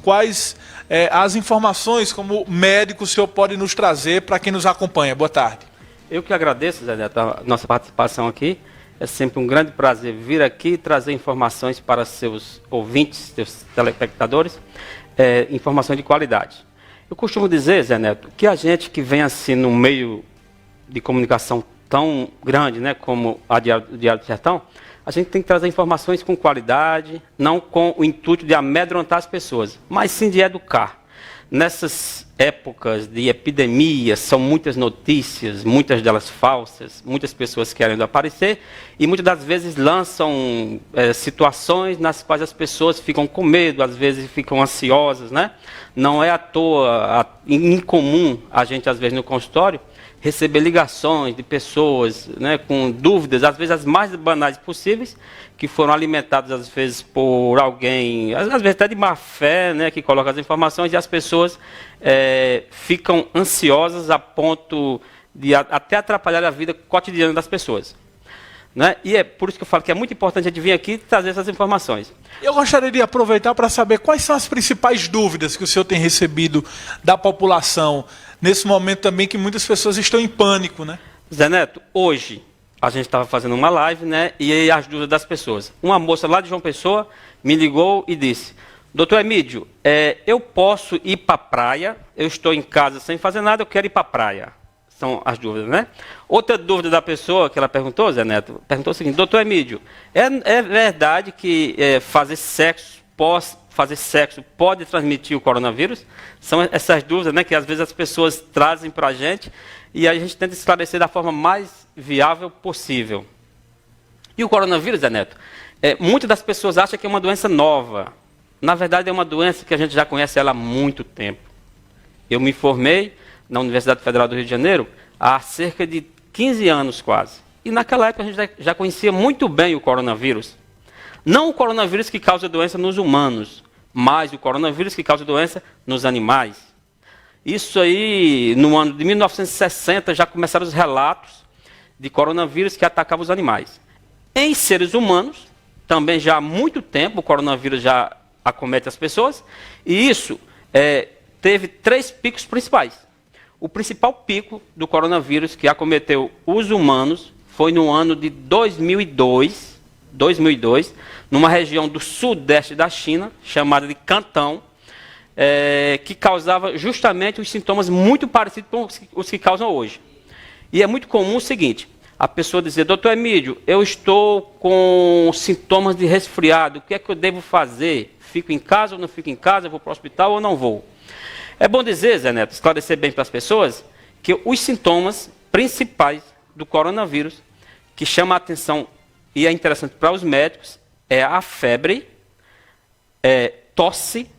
quais as informações como médico o senhor pode nos trazer para quem nos acompanha. Boa tarde. Eu que agradeço, Zé Neto, a nossa participação aqui. É sempre um grande prazer vir aqui e trazer informações para seus ouvintes, seus telespectadores, informações de qualidade. Eu costumo dizer, Zé Neto, que a gente que vem assim no meio de comunicação tão grande, né, como o Diário do Sertão, a gente tem que trazer informações com qualidade, não com o intuito de amedrontar as pessoas, mas sim de educar. Nessas épocas de epidemia, são muitas notícias, muitas delas falsas, muitas pessoas querendo aparecer e muitas das vezes lançam situações nas quais as pessoas ficam com medo, às vezes ficam ansiosas, né? Não é à toa, incomum a gente às vezes no consultório receber ligações de pessoas, né, com dúvidas, às vezes as mais banais possíveis, que foram alimentadas às vezes por alguém, às vezes até de má fé, né, que coloca as informações e as pessoas ficam ansiosas a ponto de até atrapalhar a vida cotidiana das pessoas. Né? E é por isso que eu falo que é muito importante a gente vir aqui e trazer essas informações. Eu gostaria de aproveitar para saber quais são as principais dúvidas que o senhor tem recebido da população, nesse momento também que muitas pessoas estão em pânico, né? Zé Neto, hoje a gente estava fazendo uma live, né, e aí as dúvidas das pessoas. Uma moça lá de João Pessoa me ligou e disse: doutor Emídio, eu posso ir para a praia, eu estou em casa sem fazer nada, eu quero ir para a praia. São as dúvidas, né? Outra dúvida da pessoa que ela perguntou, Zé Neto, perguntou o seguinte: doutor Emídio, é verdade que fazer sexo pode transmitir o coronavírus? São essas dúvidas, né, que às vezes as pessoas trazem para a gente e a gente tenta esclarecer da forma mais viável possível. E o coronavírus, Zé Neto, muitas das pessoas acham que é uma doença nova. Na verdade, é uma doença que a gente já conhece ela há muito tempo. Eu me formei na Universidade Federal do Rio de Janeiro há cerca de 15 anos quase. E naquela época a gente já conhecia muito bem o coronavírus. Não o coronavírus que causa doença nos humanos, mas o coronavírus que causa doença nos animais. Isso aí, no ano de 1960, já começaram os relatos de coronavírus que atacavam os animais. Em seres humanos, também já há muito tempo, o coronavírus já acomete as pessoas, e isso teve 3 picos principais. O principal pico do coronavírus que acometeu os humanos foi no ano de 2002, numa região do sudeste da China, chamada de Cantão, que causava justamente os sintomas muito parecidos com os que causam hoje. E é muito comum o seguinte: a pessoa dizer: doutor Emídio, eu estou com sintomas de resfriado, o que é que eu devo fazer? Fico em casa ou não fico em casa? Vou para o hospital ou não vou? É bom dizer, Zé Neto, esclarecer bem para as pessoas, que os sintomas principais do coronavírus, que chama a atenção e é interessante para os médicos, é a febre, tosse,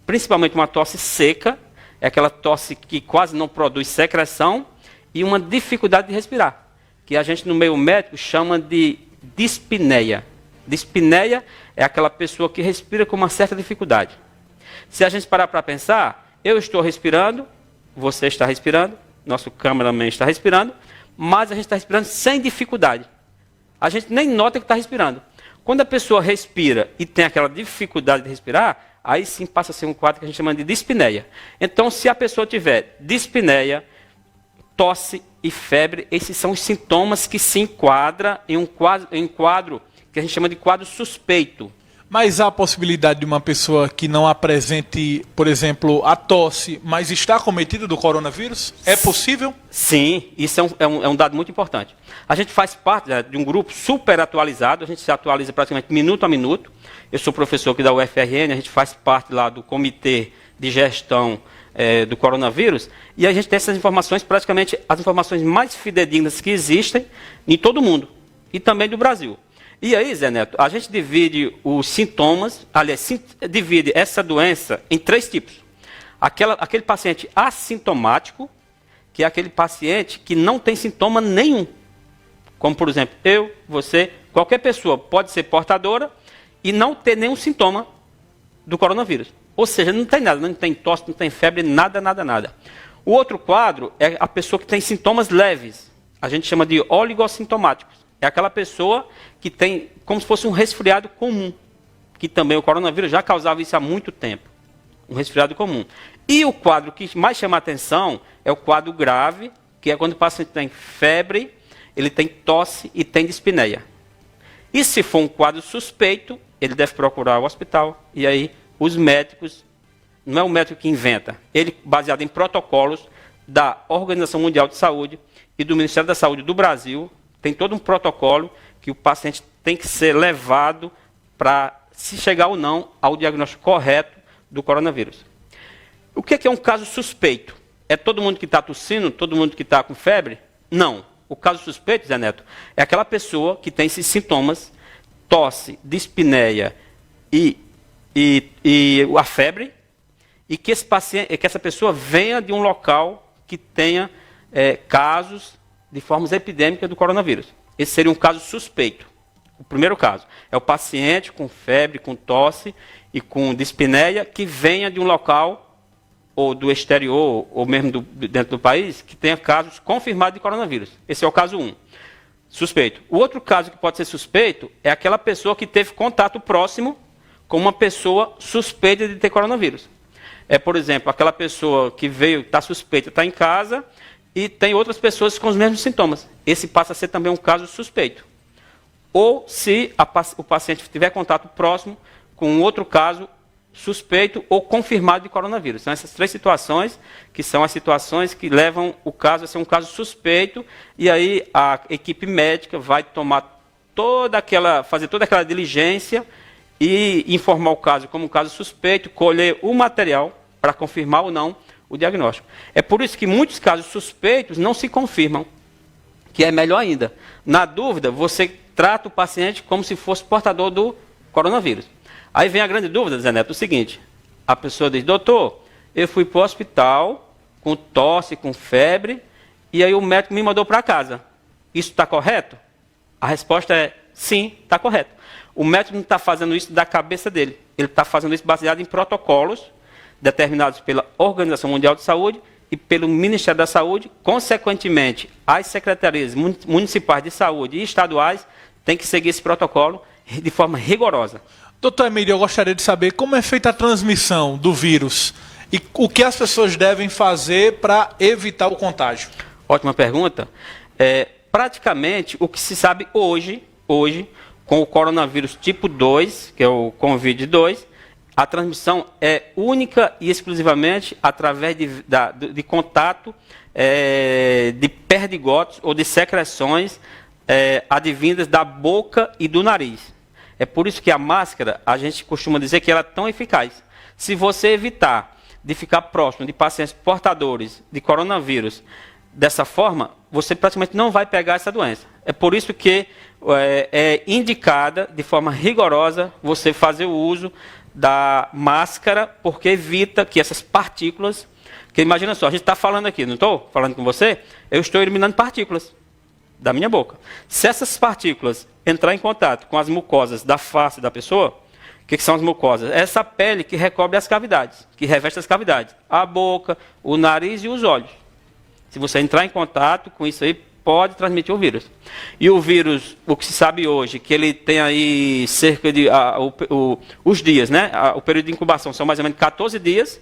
principalmente uma tosse seca, é aquela tosse que quase não produz secreção, e uma dificuldade de respirar, que a gente no meio médico chama de dispneia. Dispneia é aquela pessoa que respira com uma certa dificuldade. Se a gente parar para pensar, eu estou respirando, você está respirando, nosso cameraman está respirando, mas a gente está respirando sem dificuldade. A gente nem nota que está respirando. Quando a pessoa respira e tem aquela dificuldade de respirar, aí sim passa a ser um quadro que a gente chama de dispneia. Então, se a pessoa tiver dispneia, tosse e febre, esses são os sintomas que se enquadram em um quadro que a gente chama de quadro suspeito. Mas há a possibilidade de uma pessoa que não apresente, por exemplo, a tosse, mas está acometida do coronavírus? É possível? Sim, isso é um dado muito importante. A gente faz parte de um grupo super atualizado, a gente se atualiza praticamente minuto a minuto. Eu sou professor aqui da UFRN, a gente faz parte lá do comitê de gestão do coronavírus, e a gente tem essas informações, praticamente as informações mais fidedignas que existem em todo o mundo, e também do Brasil. E aí, Zé Neto, a gente divide os sintomas, aliás, divide essa doença em 3 tipos. Aquele paciente assintomático, que é aquele paciente que não tem sintoma nenhum. Como, por exemplo, eu, você, qualquer pessoa pode ser portadora e não ter nenhum sintoma do coronavírus. Ou seja, não tem nada, não tem tosse, não tem febre, nada, nada, nada. O outro quadro é a pessoa que tem sintomas leves. A gente chama de oligossintomáticos. É aquela pessoa que tem como se fosse um resfriado comum, que também o coronavírus já causava isso há muito tempo. um resfriado comum. E o quadro que mais chama a atenção é o quadro grave, que é quando o paciente tem febre, ele tem tosse e tem dispneia. E se for um quadro suspeito, ele deve procurar o hospital. E aí os médicos, não é o médico que inventa, ele baseado em protocolos da Organização Mundial de Saúde e do Ministério da Saúde do Brasil, tem todo um protocolo que o paciente tem que ser levado para, se chegar ou não, ao diagnóstico correto do coronavírus. O que é um caso suspeito? É todo mundo que está tossindo, todo mundo que está com febre? Não. O caso suspeito, Zé Neto, é aquela pessoa que tem esses sintomas, tosse, dispneia e a febre, e que essa pessoa venha de um local que tenha casos de formas epidêmicas do coronavírus. Esse seria um caso suspeito. O primeiro caso é o paciente com febre, com tosse e com dispneia que venha de um local ou do exterior, ou mesmo dentro do país, que tenha casos confirmados de coronavírus. Esse é o caso 1, suspeito. O outro caso que pode ser suspeito é aquela pessoa que teve contato próximo com uma pessoa suspeita de ter coronavírus. Por exemplo, aquela pessoa que veio, está suspeita, está em casa, e tem outras pessoas com os mesmos sintomas. Esse passa a ser também um caso suspeito. Ou se o paciente tiver contato próximo com outro caso suspeito ou confirmado de coronavírus. São essas 3 situações que são as situações que levam o caso a ser um caso suspeito, e aí a equipe médica vai fazer toda aquela diligência e informar o caso como um caso suspeito, colher o material para confirmar ou não o diagnóstico. É por isso que muitos casos suspeitos não se confirmam, que é melhor ainda. Na dúvida, você trata o paciente como se fosse portador do coronavírus. Aí vem a grande dúvida, Zé Neto, o seguinte: a pessoa diz, doutor, eu fui para o hospital com tosse, com febre, e aí o médico me mandou para casa. Isso está correto? A resposta é sim, está correto. O médico não está fazendo isso da cabeça dele. Ele está fazendo isso baseado em protocolos determinados pela Organização Mundial de Saúde e pelo Ministério da Saúde. Consequentemente, as secretarias municipais de saúde e estaduais têm que seguir esse protocolo de forma rigorosa. Doutor Emílio, eu gostaria de saber como é feita a transmissão do vírus e o que as pessoas devem fazer para evitar o contágio. Ótima pergunta. Praticamente, o que se sabe hoje, com o coronavírus tipo 2, que é o Covid-2, a transmissão é única e exclusivamente através de contato de perdigotos ou de secreções advindas da boca e do nariz. É por isso que a máscara, a gente costuma dizer que ela é tão eficaz. Se você evitar de ficar próximo de pacientes portadores de coronavírus dessa forma, você praticamente não vai pegar essa doença. É por isso que é indicada de forma rigorosa você fazer o uso da máscara, porque evita que essas partículas, que imagina só, a gente está falando aqui, não estou falando com você? Eu estou eliminando partículas da minha boca. Se essas partículas entrar em contato com as mucosas da face da pessoa, o que são as mucosas? É essa pele que recobre as cavidades, que reveste as cavidades, a boca, o nariz e os olhos. Se você entrar em contato com isso aí, pode transmitir o vírus. E o vírus, o que se sabe hoje, que ele tem aí cerca de os dias, né? O período de incubação são mais ou menos 14 dias.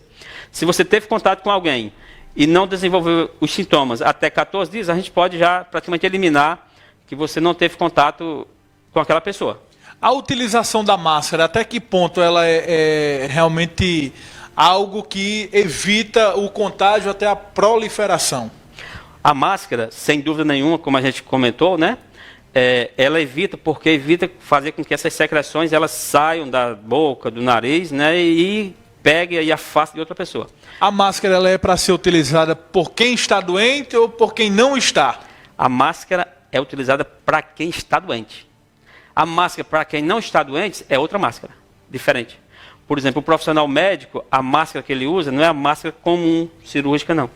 Se você teve contato com alguém e não desenvolveu os sintomas até 14 dias, a gente pode já praticamente eliminar que você não teve contato com aquela pessoa. A utilização da máscara, até que ponto ela é realmente algo que evita o contágio até a proliferação? A máscara, sem dúvida nenhuma, como a gente comentou, né? Ela evita fazer com que essas secreções elas saiam da boca, do nariz, né? E pegue aí a face de outra pessoa. A máscara ela é para ser utilizada por quem está doente ou por quem não está? A máscara é utilizada para quem está doente. A máscara para quem não está doente é outra máscara, diferente. Por exemplo, o profissional médico, a máscara que ele usa não é a máscara comum cirúrgica, não.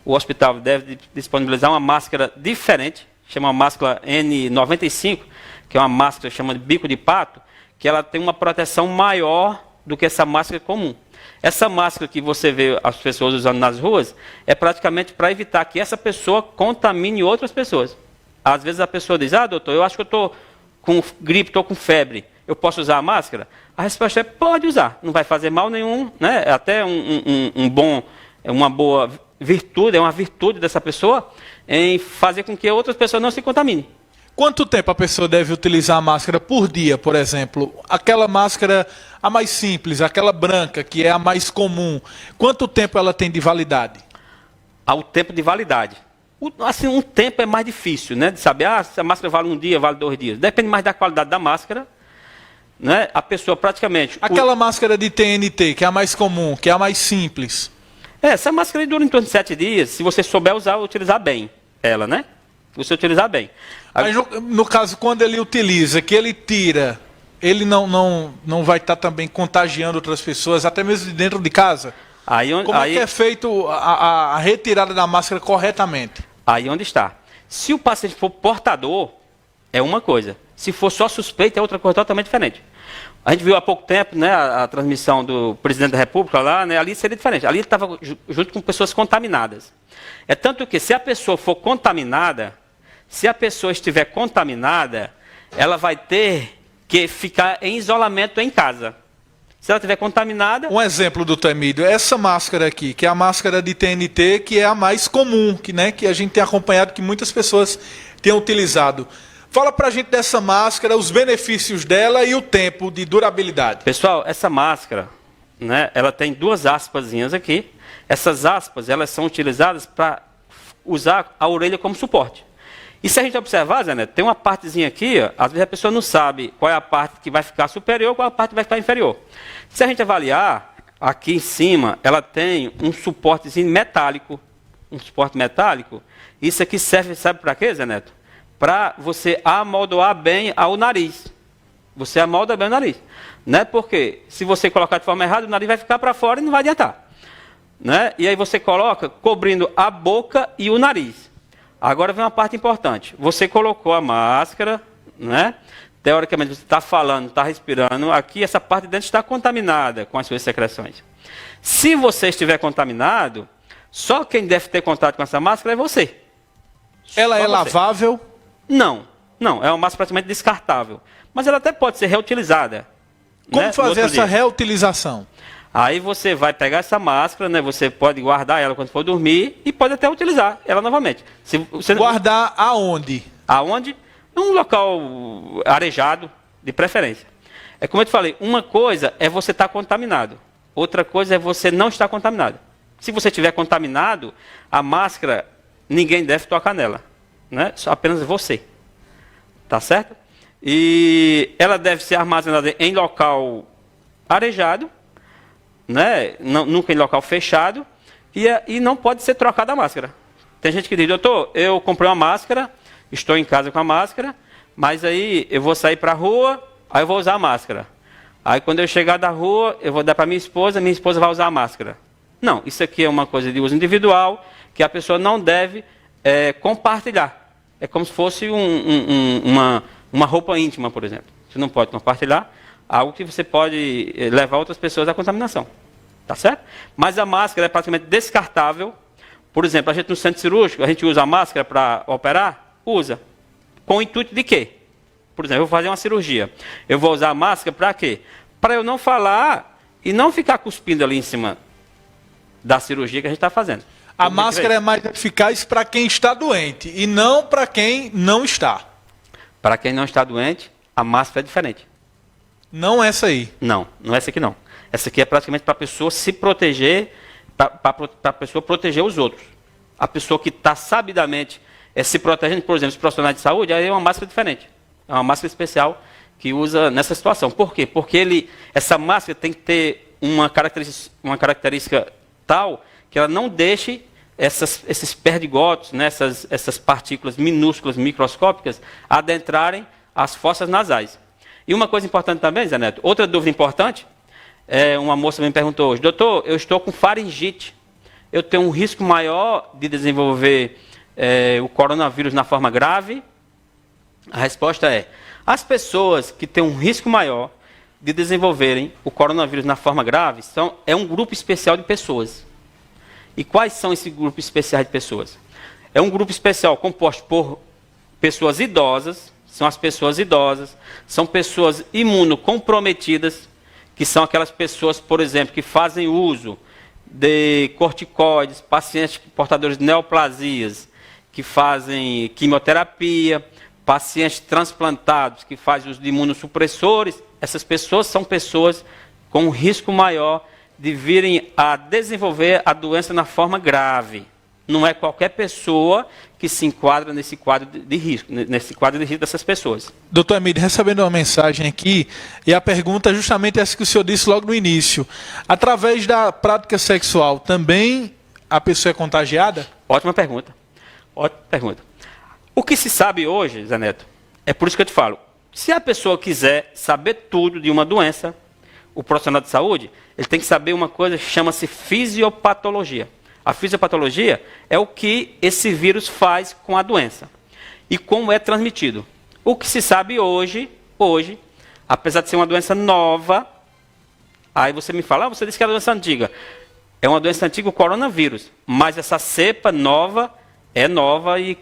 O hospital deve disponibilizar uma máscara diferente, chama máscara N95, que é uma máscara chama de bico de pato, que ela tem uma proteção maior do que essa máscara comum. Essa máscara que você vê as pessoas usando nas ruas é praticamente para evitar que essa pessoa contamine outras pessoas. Às vezes a pessoa diz, doutor, eu acho que eu estou com gripe, estou com febre. eu posso usar a máscara? A resposta é, pode usar, não vai fazer mal nenhum, né? É até uma boa virtude, é uma virtude dessa pessoa em fazer com que outras pessoas não se contaminem. Quanto tempo a pessoa deve utilizar a máscara por dia, por exemplo? Aquela máscara, a mais simples, aquela branca, que é a mais comum, quanto tempo ela tem de validade? Ao tempo de validade. Assim, um tempo é mais difícil, né? De saber, se a máscara vale um dia, vale 2 dias. Depende mais da qualidade da máscara, né? A pessoa praticamente... Aquela máscara de TNT, que é a mais comum, que é a mais simples. Essa máscara dura em torno de 7 dias, se você souber usar, utilizar bem ela, né? Se você utilizar bem. Mas no caso, quando ele utiliza, que ele tira, ele não vai estar também contagiando outras pessoas, até mesmo de dentro de casa? Como é que é feito a retirada da máscara corretamente? Aí onde está. Se o paciente for portador, é uma coisa. Se for só suspeito, é outra coisa totalmente diferente. A gente viu há pouco tempo, né, a transmissão do presidente da República lá, né, ali seria diferente. Ali ele estava junto com pessoas contaminadas. É tanto que se a pessoa for contaminada, se a pessoa estiver contaminada, ela vai ter que ficar em isolamento em casa. Se ela estiver contaminada... Um exemplo, doutor Emílio, essa máscara aqui, que é a máscara de TNT, que é a mais comum, que a gente tem acompanhado, que muitas pessoas têm utilizado. Fala pra gente dessa máscara, os benefícios dela e o tempo de durabilidade. Pessoal, essa máscara, né, ela tem 2 aspasinhas aqui. Essas aspas, elas são utilizadas para usar a orelha como suporte. E se a gente observar, Zé Neto, tem uma partezinha aqui, ó, às vezes a pessoa não sabe qual é a parte que vai ficar superior, qual é a parte que vai ficar inferior. Se a gente avaliar, aqui em cima, ela tem um suportezinho metálico, um suporte metálico. Isso aqui serve, sabe para quê, Zé Neto? Para você amoldoar bem ao nariz. Você amolda bem o nariz. Né? Porque se você colocar de forma errada, o nariz vai ficar para fora e não vai adiantar. Né? E aí você coloca cobrindo a boca e o nariz. Agora vem uma parte importante. Você colocou a máscara, né? Teoricamente você está falando, está respirando. Aqui essa parte de dentro está contaminada com as suas secreções. Se você estiver contaminado, só quem deve ter contato com essa máscara é você. Ela é lavável? Não, é uma máscara praticamente descartável. Mas ela até pode ser reutilizada. Como fazer essa reutilização? Aí você vai pegar essa máscara, né? Você pode guardar ela quando for dormir e pode até utilizar ela novamente. Se você guardar aonde? Aonde? Num local arejado, de preferência. É como eu te falei, uma coisa é você estar contaminado. Outra coisa é você não estar contaminado. Se você estiver contaminado, a máscara, ninguém deve tocar nela. Né? Só apenas você. Tá certo? E ela deve ser armazenada em local arejado, né? Nunca em local fechado, e não pode ser trocada a máscara. Tem gente que diz, doutor, eu comprei uma máscara, estou em casa com a máscara, mas aí eu vou sair para a rua, aí eu vou usar a máscara. Aí quando eu chegar da rua, eu vou dar para minha esposa vai usar a máscara. Não, isso aqui é uma coisa de uso individual, que a pessoa não deve compartilhar. É como se fosse uma roupa íntima, por exemplo. Você não pode compartilhar algo que você pode levar outras pessoas à contaminação. Tá certo? Mas a máscara é praticamente descartável. Por exemplo, a gente no centro cirúrgico, a gente usa a máscara para operar? Usa. Com o intuito de quê? Por exemplo, eu vou fazer uma cirurgia. Eu vou usar a máscara para quê? Para eu não falar e não ficar cuspindo ali em cima da cirurgia que a gente está fazendo. A máscara é mais eficaz para quem está doente e não para quem não está. Para quem não está doente, a máscara é diferente. Não essa aí. Não é essa aqui não. Essa aqui é praticamente para a pessoa se proteger, para a pessoa proteger os outros. A pessoa que está sabidamente se protegendo, por exemplo, os profissionais de saúde, aí é uma máscara diferente. É uma máscara especial que usa nessa situação. Por quê? Porque essa máscara tem que ter uma característica tal que ela não deixe esses perdigotos, né, essas partículas minúsculas, microscópicas, adentrarem as fossas nasais. E uma coisa importante também, Zé Neto, outra dúvida importante, uma moça me perguntou hoje, doutor, eu estou com faringite, eu tenho um risco maior de desenvolver o coronavírus na forma grave? A resposta é, as pessoas que têm um risco maior de desenvolverem o coronavírus na forma grave é um grupo especial de pessoas. E quais são esses grupos especiais de pessoas? É um grupo especial composto por pessoas idosas, são as pessoas idosas, são pessoas imunocomprometidas, que são aquelas pessoas, por exemplo, que fazem uso de corticoides, pacientes portadores de neoplasias, que fazem quimioterapia, pacientes transplantados, que fazem uso de imunossupressores. Essas pessoas são pessoas com um risco maior de virem a desenvolver a doença na forma grave. Não é qualquer pessoa que se enquadra nesse quadro de risco, dessas pessoas. Doutor Emílio, recebendo uma mensagem aqui, e a pergunta é justamente essa que o senhor disse logo no início. Através da prática sexual, também a pessoa é contagiada? Ótima pergunta. Ótima pergunta. O que se sabe hoje, Zé Neto, é por isso que eu te falo, se a pessoa quiser saber tudo de uma doença, o profissional de saúde, ele tem que saber uma coisa que chama-se fisiopatologia. A fisiopatologia é o que esse vírus faz com a doença e como é transmitido. O que se sabe hoje, apesar de ser uma doença nova, aí você me fala, você disse que é uma doença antiga. É uma doença antiga, o coronavírus, mas essa cepa nova é nova e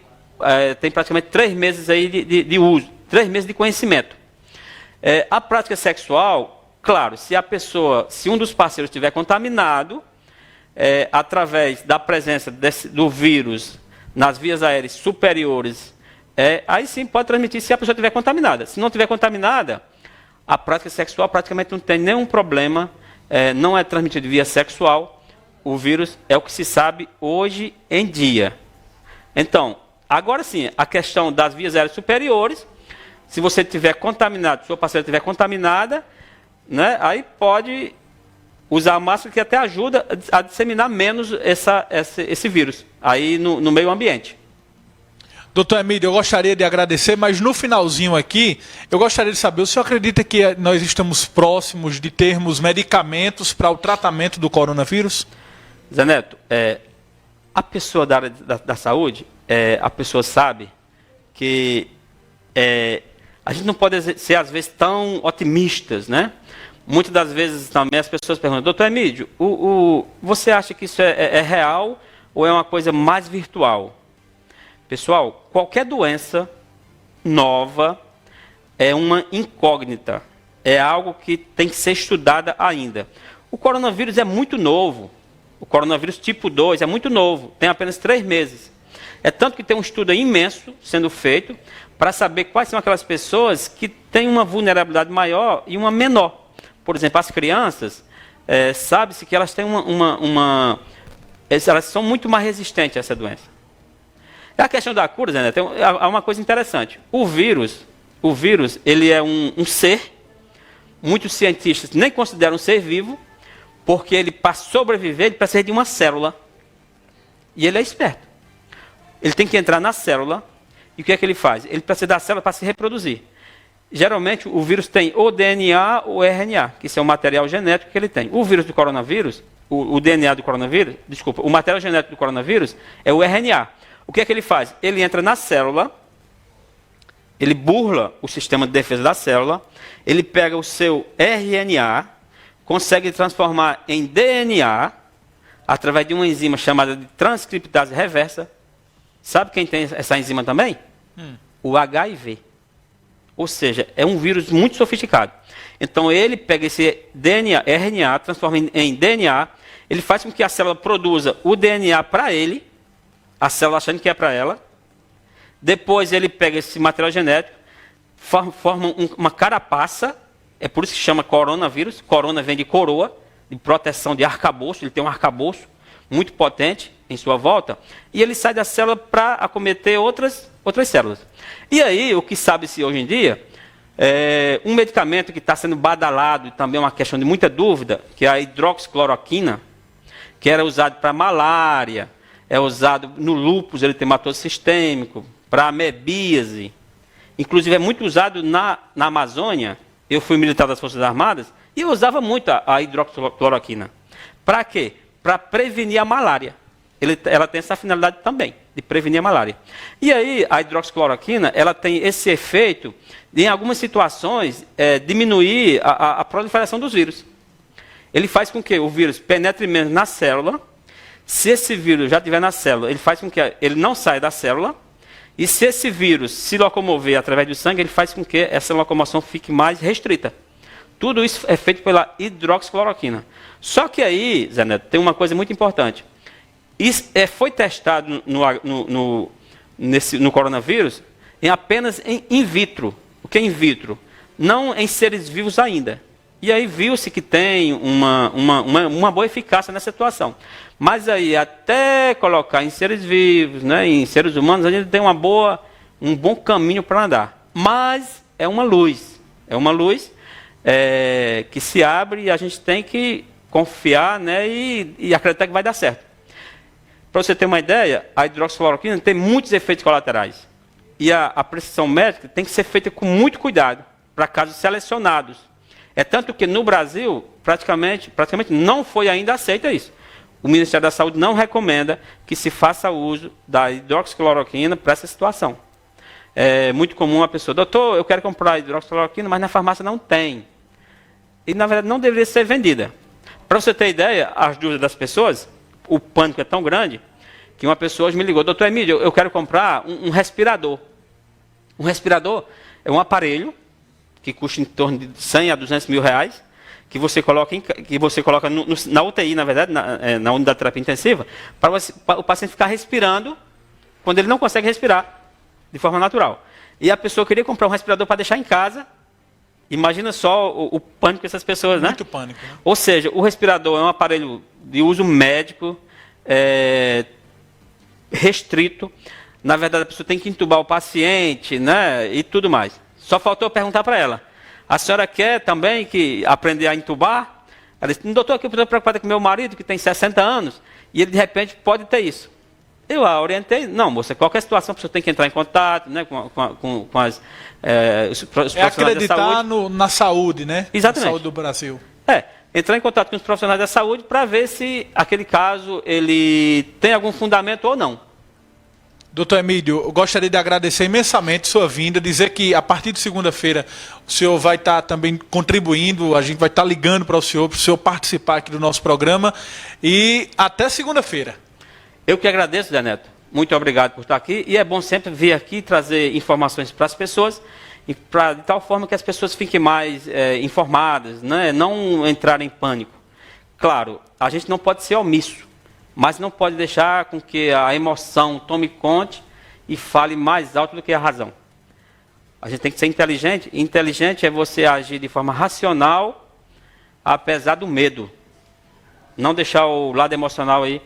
tem praticamente 3 meses aí de uso, 3 meses de conhecimento. A prática sexual, claro, se um dos parceiros estiver contaminado, através da presença do vírus nas vias aéreas superiores, aí sim pode transmitir se a pessoa estiver contaminada. Se não estiver contaminada, a prática sexual praticamente não tem nenhum problema, não é transmitido via sexual. O vírus é o que se sabe hoje em dia. Então, agora sim, a questão das vias aéreas superiores, se você estiver contaminado, sua parceira estiver contaminada, né, aí pode usar a máscara, que até ajuda a disseminar menos esse vírus aí no meio ambiente. Doutor Emílio, eu gostaria de agradecer, mas no finalzinho aqui, eu gostaria de saber, o senhor acredita que nós estamos próximos de termos medicamentos para o tratamento do coronavírus? Zé Neto, a pessoa da área da saúde, a pessoa sabe que a gente não pode ser, às vezes, tão otimistas, né? Muitas das vezes também as pessoas perguntam, doutor Emílio, você acha que isso é real ou é uma coisa mais virtual? Pessoal, qualquer doença nova é uma incógnita, é algo que tem que ser estudada ainda. O coronavírus é muito novo, o coronavírus tipo 2 é muito novo, tem apenas 3 meses. É tanto que tem um estudo imenso sendo feito para saber quais são aquelas pessoas que têm uma vulnerabilidade maior e uma menor. Por exemplo, as crianças, sabe-se que elas têm elas são muito mais resistentes a essa doença. A questão da cura, Zé, há uma coisa interessante. O vírus, ele é um ser, muitos cientistas nem consideram um ser vivo, porque ele, para sobreviver, ele precisa de uma célula. E ele é esperto. Ele tem que entrar na célula, e o que é que ele faz? Ele precisa da célula para se reproduzir. Geralmente, o vírus tem ou DNA ou RNA, que isso é o material genético que ele tem. O vírus do coronavírus, o DNA do coronavírus, o material genético do coronavírus é o RNA. O que é que ele faz? Ele entra na célula, ele burla o sistema de defesa da célula, ele pega o seu RNA, consegue transformar em DNA, através de uma enzima chamada de transcriptase reversa. Sabe quem tem essa enzima também? O HIV. Ou seja, é um vírus muito sofisticado. Então ele pega esse DNA, RNA, transforma em DNA, ele faz com que a célula produza o DNA para ele, a célula achando que é para ela. Depois ele pega esse material genético, forma uma carapaça, é por isso que chama coronavírus. Corona vem de coroa, de proteção, de arcabouço, ele tem um arcabouço muito potente em sua volta, e ele sai da célula para acometer outras células. E aí, o que sabe-se hoje em dia, um medicamento que está sendo badalado, e também é uma questão de muita dúvida, que é a hidroxicloroquina, que era usado para malária, é usado no lúpus eritematoso sistêmico, para amebíase, inclusive é muito usado na Amazônia. Eu fui militar das Forças Armadas, e eu usava muito a hidroxicloroquina. Para quê? Para prevenir a malária. Ela tem essa finalidade também, de prevenir a malária. E aí, a hidroxicloroquina, ela tem esse efeito de, em algumas situações, diminuir a proliferação dos vírus. Ele faz com que o vírus penetre menos na célula. Se esse vírus já estiver na célula, ele faz com que ele não saia da célula. E se esse vírus se locomover através do sangue, ele faz com que essa locomoção fique mais restrita. Tudo isso é feito pela hidroxicloroquina. Só que aí, Zé Neto, tem uma coisa muito importante. Isso foi testado no coronavírus apenas em in vitro. O que é in vitro? Não em seres vivos ainda. E aí viu-se que tem uma boa eficácia nessa situação. Mas aí, até colocar em seres vivos, né, em seres humanos, a gente tem um bom caminho para andar. Mas é uma luz. É uma luz que se abre e a gente tem que confiar, né, e acreditar que vai dar certo. Para você ter uma ideia, a hidroxicloroquina tem muitos efeitos colaterais. E a prescrição médica tem que ser feita com muito cuidado, para casos selecionados. É tanto que no Brasil, praticamente não foi ainda aceita isso. O Ministério da Saúde não recomenda que se faça uso da hidroxicloroquina para essa situação. É muito comum a pessoa, doutor, eu quero comprar hidroxicloroquina, mas na farmácia não tem. E, na verdade, não deveria ser vendida. Para você ter ideia, as dúvidas das pessoas, o pânico é tão grande, que uma pessoa hoje me ligou, doutor Emílio, eu quero comprar um respirador. Um respirador é um aparelho que custa em torno de 100 a 200 mil reais, que você coloca, na UTI, na verdade, na unidade de terapia intensiva, para o paciente ficar respirando quando ele não consegue respirar de forma natural. E a pessoa queria comprar um respirador para deixar em casa. Imagina só o pânico dessas pessoas, né? Muito pânico. Né? Ou seja, o respirador é um aparelho de uso médico, restrito. Na verdade, a pessoa tem que entubar o paciente, né? E tudo mais. Só faltou eu perguntar para ela. A senhora quer também aprender a entubar? Ela disse, doutor, eu estou preocupada com meu marido, que tem 60 anos, e ele, de repente, pode ter isso. Eu a orientei, não, moça, qualquer situação, a pessoa tem que entrar em contato, né, com os profissionais acreditar da saúde. Na saúde, né? Exatamente. Na saúde do Brasil. Entrar em contato com os profissionais da saúde para ver se aquele caso ele tem algum fundamento ou não. Doutor Emílio, eu gostaria de agradecer imensamente sua vinda, dizer que a partir de segunda-feira o senhor vai estar também contribuindo, a gente vai estar ligando para o senhor participar aqui do nosso programa e até segunda-feira. Eu que agradeço, Zé Neto. Muito obrigado por estar aqui. E é bom sempre vir aqui trazer informações para as pessoas, de tal forma que as pessoas fiquem mais informadas, né? Não entrarem em pânico. Claro, a gente não pode ser omisso, mas não pode deixar com que a emoção tome conta e fale mais alto do que a razão. A gente tem que ser inteligente. Inteligente é você agir de forma racional, apesar do medo. Não deixar o lado emocional aí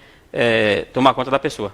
tomar conta da pessoa.